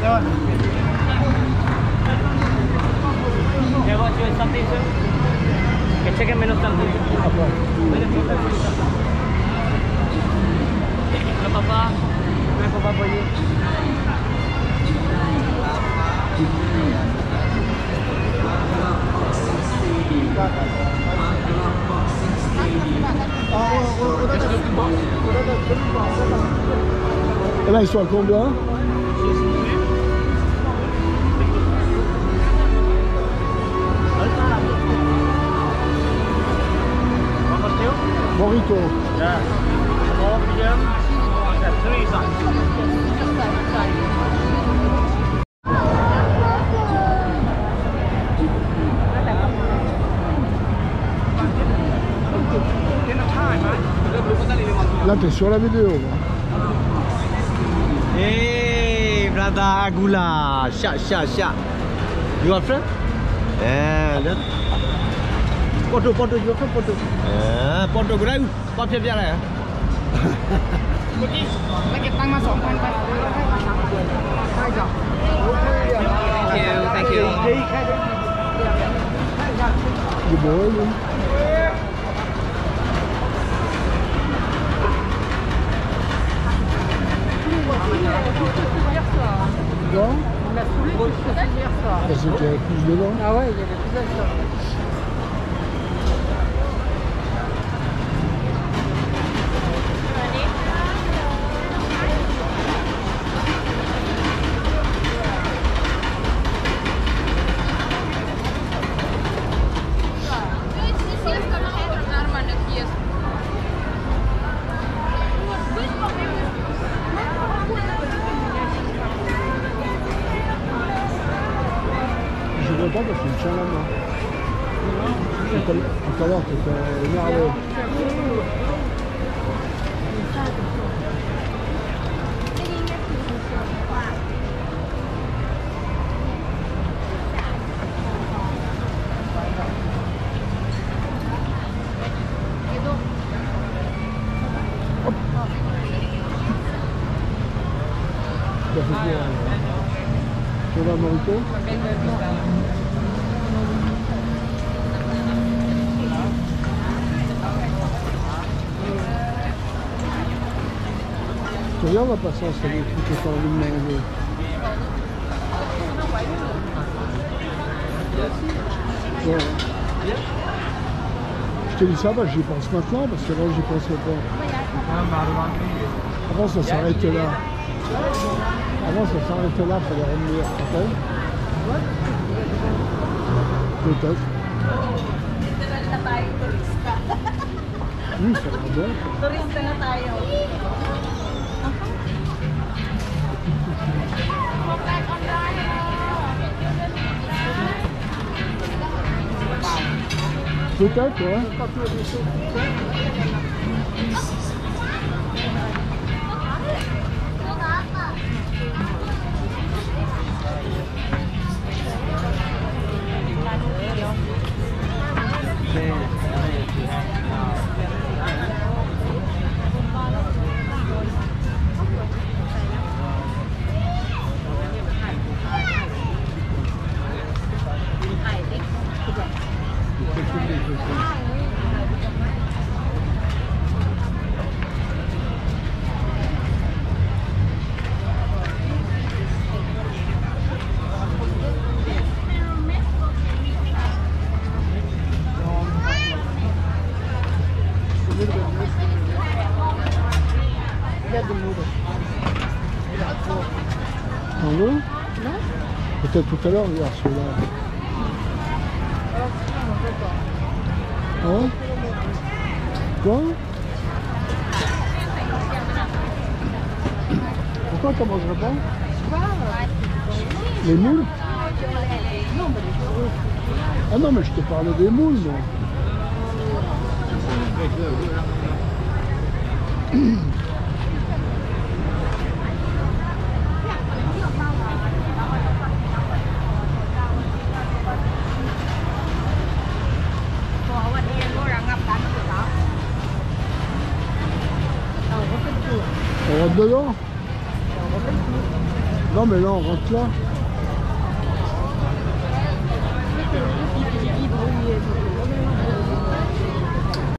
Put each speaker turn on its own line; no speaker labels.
jawab. Yeah, what you want something, sir? Okay, check and menu something. Apa? Apa apa? Apa apa you?
Et là, ils sont à combien? Burrito.
Yeah. 4 p.m. That's 3 sides.
Là, t'es sur la vidéo.
Hey, brother Agula. Sha. You are friend? Yeah, look. Photo, you are friend, photo. Photo của đây, qua phía bên này.
Thank you.
Good morning. Quoi?
On l'a saoulé jusqu'à hier soir.
Parce qu'il y avait plus dedans.
Ah ouais, il y avait plus d'alcool.
Je ne vois pas parce qu'il me tient la main. Tout à l'heure, tu étais énervé. Ça fait quoi? Tu vas à Morito? Tu regardes la patience, c'est des trucs que tu as envie de manger. Ouais. Je te dis ça, bah, j'y pense maintenant, parce que là, j'y pensais pas. Avant, ça s'arrêtait là. Avant, ça s'arrêtait là, il fallait revenir. Peut-être. Oui, ça va bien.
Turista na tayo.
Peut-être, ouais. En haut? Non. Peut-être tout à l'heure, regarde celui-là. Hein? Quoi? Pourquoi tu ne mangerais pas? Les moules? Ah non, mais je te parlais des moules, moi. On rentre dedans? Non, mais là, on rentre là.